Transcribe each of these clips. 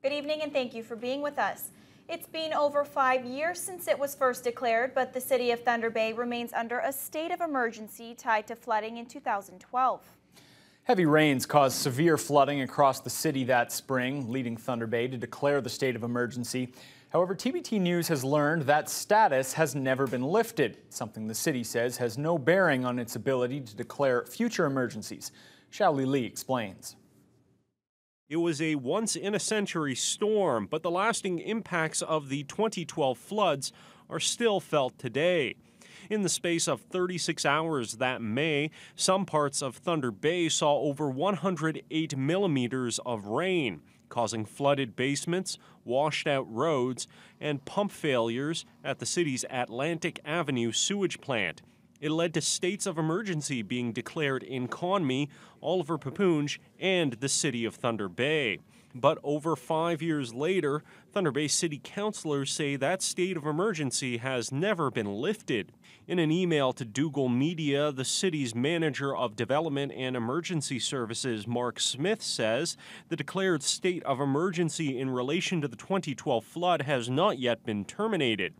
Good evening and thank you for being with us. It's been over 5 years since it was first declared, but the city of Thunder Bay remains under a state of emergency tied to flooding in 2012. Heavy rains caused severe flooding across the city that spring, leading Thunder Bay to declare the state of emergency. However, TBT News has learned that status has never been lifted, something the city says has no bearing on its ability to declare future emergencies. Xiaoli Li explains. It was a once-in-a-century storm, but the lasting impacts of the 2012 floods are still felt today. In the space of 36 hours that May, some parts of Thunder Bay saw over 108 millimeters of rain, causing flooded basements, washed-out roads, and pump failures at the city's Atlantic Avenue sewage plant. It led to states of emergency being declared in Conmee, Oliver Papoonge, and the city of Thunder Bay. But over 5 years later, Thunder Bay city councilors say that state of emergency has never been lifted. In an email to Dougal Media, the city's manager of development and emergency services, Mark Smith, says the declared state of emergency in relation to the 2012 flood has not yet been terminated.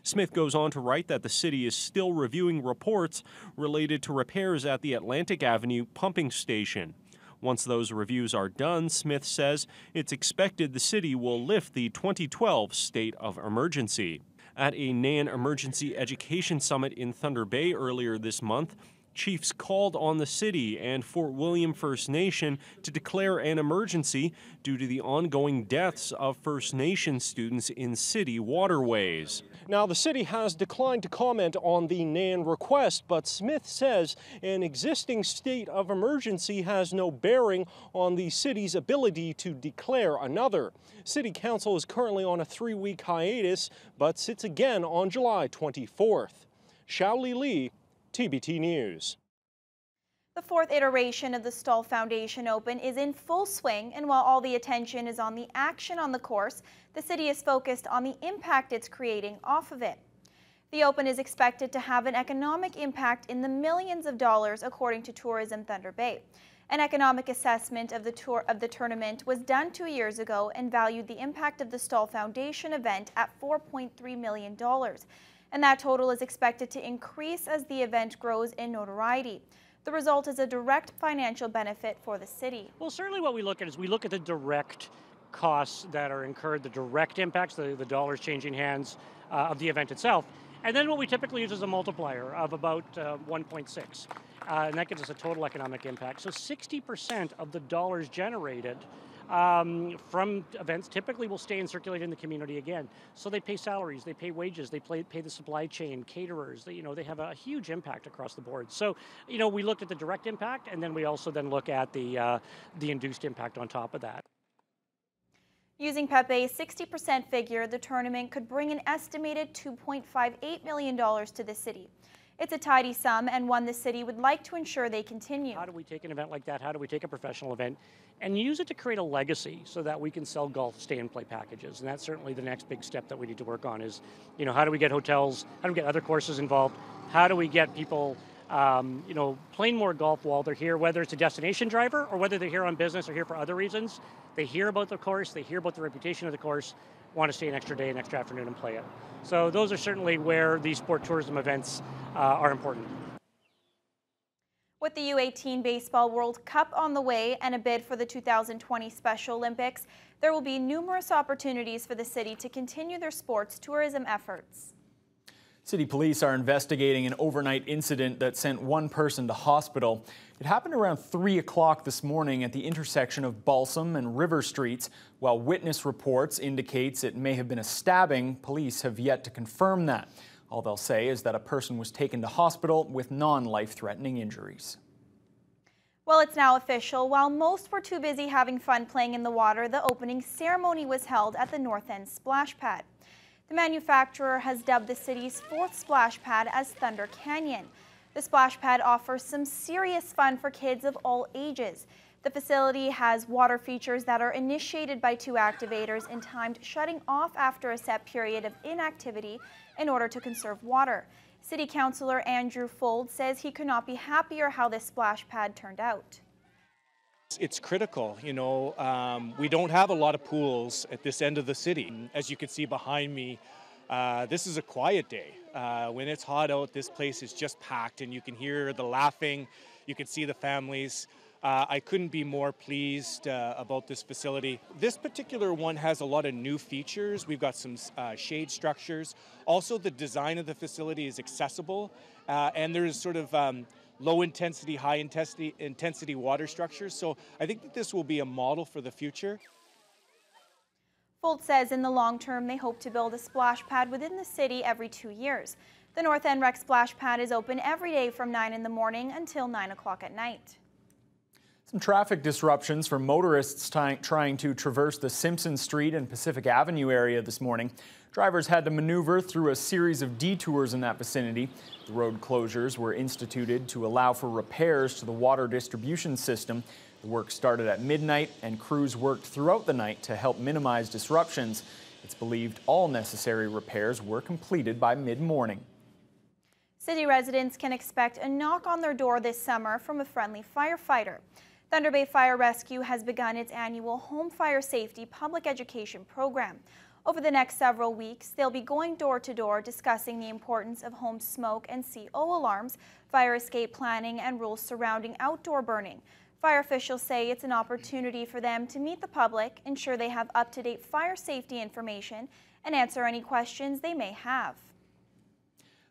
Smith goes on to write that the city is still reviewing reports related to repairs at the Atlantic Avenue pumping station. Once those reviews are done, Smith says it's expected the city will lift the 2012 state of emergency. At a NAN Emergency Education Summit in Thunder Bay earlier this month, chiefs called on the city and Fort William First Nation to declare an emergency due to the ongoing deaths of First Nation students in city waterways. Now, the city has declined to comment on the NAN request, but Smith says an existing state of emergency has no bearing on the city's ability to declare another. City Council is currently on a 3-week hiatus, but sits again on July 24th. Xiaoli Li, TBT News. The fourth iteration of the Stall Foundation Open is in full swing, and while all the attention is on the action on the course, the city is focused on the impact it's creating off of it. The Open is expected to have an economic impact in the millions of dollars, according to Tourism Thunder Bay. An economic assessment of the tournament was done 2 years ago and valued the impact of the Stall Foundation event at $4.3 million. And that total is expected to increase as the event grows in notoriety. The result is a direct financial benefit for the city. Well, certainly what we look at is we look at the direct costs that are incurred, the direct impacts, the dollars changing hands of the event itself. And then what we typically use is a multiplier of about 1.6. And that gives us a total economic impact. So 60% of the dollars generated from events typically will stay and circulate in the community again. So they pay salaries, they pay wages, they pay the supply chain, caterers, they have a huge impact across the board. So, we looked at the direct impact, and then we also then look at the induced impact on top of that. Using Pepe's 60% figure, the tournament could bring an estimated $2.58 million to the city. It's a tidy sum and one the city would like to ensure they continue. How do we take an event like that? How do we take a professional event and use it to create a legacy so that we can sell golf stay and play packages? And that's certainly the next big step that we need to work on is, how do we get hotels, how do we get other courses involved? How do we get people, playing more golf while they're here, whether it's a destination driver or whether they're here on business or here for other reasons. They hear about the course, they hear about the reputation of the course, want to stay an extra day, an extra afternoon and play it. So those are certainly where these sport tourism events are important. With the U18 Baseball World Cup on the way and a bid for the 2020 Special Olympics, there will be numerous opportunities for the city to continue their sports tourism efforts. City police are investigating an overnight incident that sent one person to hospital. It happened around 3 o'clock this morning at the intersection of Balsam and River Streets. While witness reports indicates it may have been a stabbing, police have yet to confirm that. All they'll say is that a person was taken to hospital with non-life-threatening injuries. Well, it's now official. While most were too busy having fun playing in the water, the opening ceremony was held at the North End Splash Pad. The manufacturer has dubbed the city's 4th splash pad as Thunder Canyon. The splash pad offers some serious fun for kids of all ages. The facility has water features that are initiated by 2 activators and timed shutting off after a set period of inactivity in order to conserve water. City Councilor Andrew Fold says he could not be happier how this splash pad turned out. It's critical, you know. We don't have a lot of pools at this end of the city. As you can see behind me, this is a quiet day. When it's hot out, this place is just packed, and you can hear the laughing, you can see the families. I couldn't be more pleased about this facility. This particular one has a lot of new features. We've got some shade structures. Also, the design of the facility is accessible, and there's sort of low intensity, high intensity water structures. So I think that this will be a model for the future. Folt says in the long term, they hope to build a splash pad within the city every 2 years. The North End Rec Splash Pad is open every day from 9 in the morning until 9 o'clock at night. Some traffic disruptions for motorists trying to traverse the Simpson Street and Pacific Avenue area this morning. Drivers had to maneuver through a series of detours in that vicinity. The road closures were instituted to allow for repairs to the water distribution system. The work started at midnight, and crews worked throughout the night to help minimize disruptions. It's believed all necessary repairs were completed by mid-morning. City residents can expect a knock on their door this summer from a friendly firefighter. Thunder Bay Fire Rescue has begun its annual Home Fire Safety Public Education program. Over the next several weeks, they'll be going door to door discussing the importance of home smoke and CO alarms, fire escape planning, and rules surrounding outdoor burning. Fire officials say it's an opportunity for them to meet the public, ensure they have up-to-date fire safety information, and answer any questions they may have.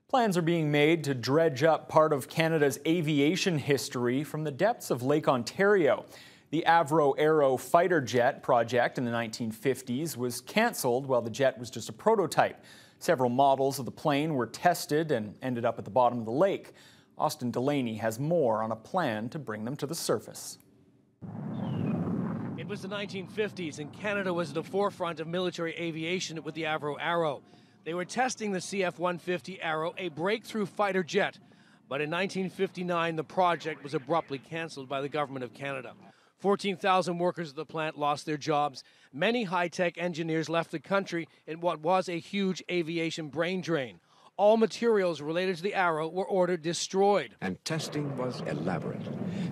Plans are being made to dredge up part of Canada's aviation history from the depths of Lake Ontario. The Avro Arrow fighter jet project in the 1950s was cancelled while the jet was just a prototype. Several models of the plane were tested and ended up at the bottom of the lake. Austin Delaney has more on a plan to bring them to the surface. It was the 1950s, and Canada was at the forefront of military aviation with the Avro Arrow. They were testing the CF-150 Arrow, a breakthrough fighter jet. But in 1959, the project was abruptly canceled by the Government of Canada. 14,000 workers at the plant lost their jobs. Many high-tech engineers left the country in what was a huge aviation brain drain. All materials related to the Arrow were ordered destroyed. And testing was elaborate.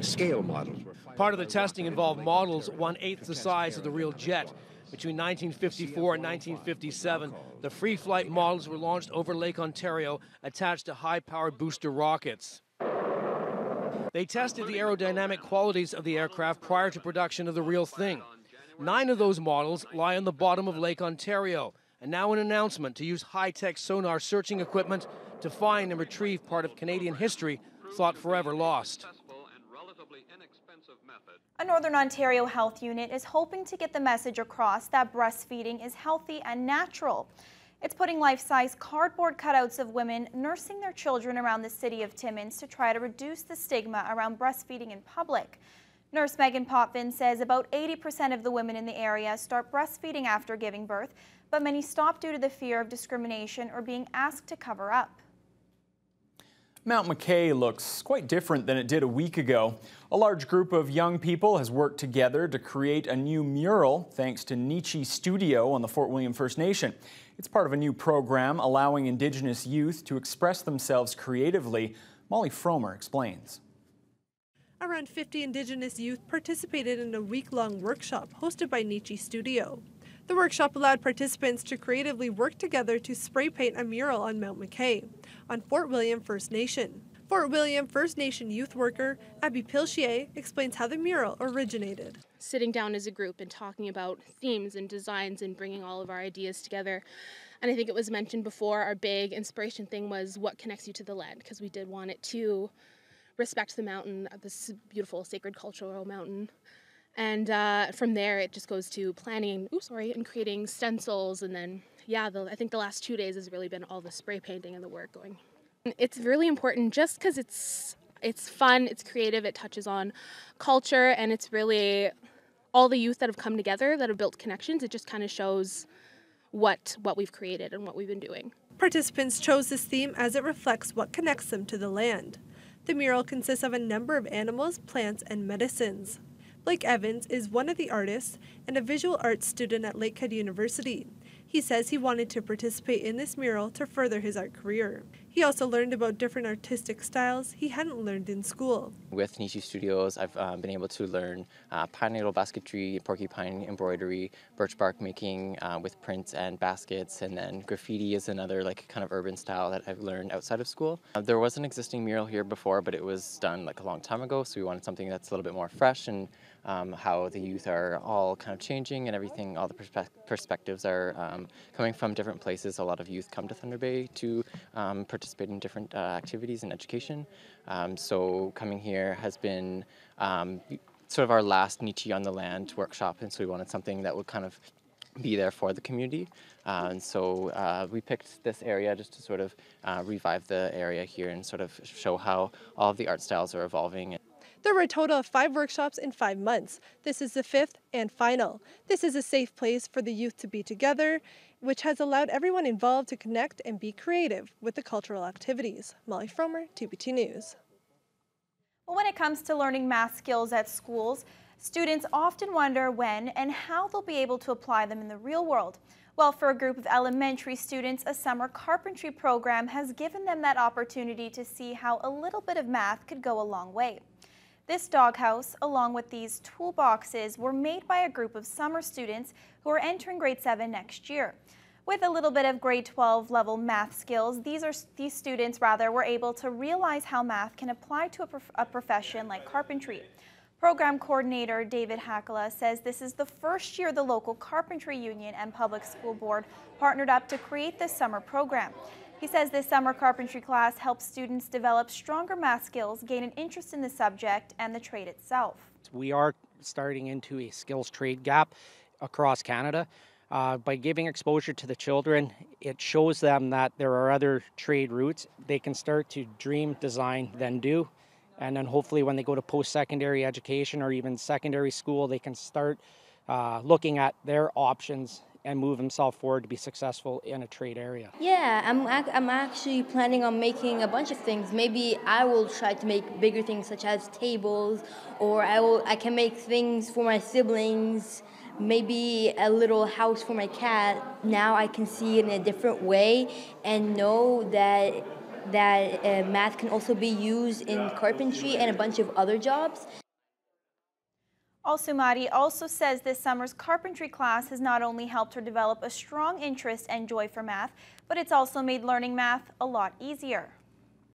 Scale models were... Part of the testing involved models 1/8 the size of the real jet. Between 1954 and 1957, the free flight models were launched over Lake Ontario, attached to high-powered booster rockets. They tested the aerodynamic qualities of the aircraft prior to production of the real thing. 9 of those models lie on the bottom of Lake Ontario, and now an announcement to use high-tech sonar searching equipment to find and retrieve part of Canadian history thought forever lost. A Northern Ontario health unit is hoping to get the message across that breastfeeding is healthy and natural. It's putting life-size cardboard cutouts of women nursing their children around the city of Timmins to try to reduce the stigma around breastfeeding in public. Nurse Megan Potvin says about 80% of the women in the area start breastfeeding after giving birth, but many stop due to the fear of discrimination or being asked to cover up. Mount McKay looks quite different than it did a week ago. A large group of young people has worked together to create a new mural thanks to Nietzsche Studio on the Fort William First Nation. It's part of a new program allowing Indigenous youth to express themselves creatively. Molly Fromer explains. Around 50 Indigenous youth participated in a week-long workshop hosted by Nietzsche Studio. The workshop allowed participants to creatively work together to spray paint a mural on Mount McKay, on Fort William First Nation. Fort William First Nation youth worker Abby Pilchier explains how the mural originated. Sitting down as a group and talking about themes and designs and bringing all of our ideas together. And I think it was mentioned before, our big inspiration thing was what connects you to the land, because we did want it to respect the mountain, this beautiful sacred cultural mountain. And from there, it just goes to planning, and creating stencils. And then, I think the last 2 days has really been all the spray painting and the work going. It's really important just because it's fun, it's creative, it touches on culture, and it's really all the youth that have come together, that have built connections. It just kind of shows what we've created and what we've been doing. Participants chose this theme as it reflects what connects them to the land. The mural consists of a number of animals, plants, and medicines. Blake Evans is one of the artists and a visual arts student at Lakehead University. He says he wanted to participate in this mural to further his art career. He also learned about different artistic styles he hadn't learned in school. With Nichi Studios, I've been able to learn pine needle basketry, porcupine embroidery, birch bark making with prints and baskets, and then graffiti is another kind of urban style that I've learned outside of school. There was an existing mural here before, but it was done a long time ago, so we wanted something that's a little bit more fresh, and how the youth are all kind of changing and everything, all the perspectives are coming from different places. A lot of youth come to Thunder Bay to participate in different activities and education. So coming here has been sort of our last Nichi on the Land workshop, and so we wanted something that would kind of be there for the community. And so we picked this area just to sort of revive the area here and sort of show how all of the art styles are evolving. There were a total of 5 workshops in 5 months. This is the 5th and final. This is a safe place for the youth to be together, which has allowed everyone involved to connect and be creative with the cultural activities. Molly Fromer, TPT News. Well, when it comes to learning math skills at schools, students often wonder when and how they'll be able to apply them in the real world. Well, for a group of elementary students, a summer carpentry program has given them that opportunity to see how a little bit of math could go a long way. This doghouse, along with these toolboxes, were made by a group of summer students who are entering grade 7 next year. With a little bit of grade 12 level math skills, these students were able to realize how math can apply to a profession like carpentry. Program coordinator David Hakala says this is the first year the local carpentry union and public school board partnered up to create this summer program. He says this summer carpentry class helps students develop stronger math skills, gain an interest in the subject and the trade itself. We are starting into a skills trade gap across Canada. By giving exposure to the children, it shows them that there are other trade routes. They can start to dream, design, then do. And then hopefully when they go to post-secondary education or even secondary school, they can start looking at their options and move themselves forward to be successful in a trade area. Yeah, I'm actually planning on making a bunch of things. Maybe I will try to make bigger things such as tables, or I can make things for my siblings, maybe a little house for my cat. Now I can see it in a different way and know that math can also be used in carpentry and a bunch of other jobs. Alsumari also says this summer's carpentry class has not only helped her develop a strong interest and joy for math, but it's also made learning math a lot easier.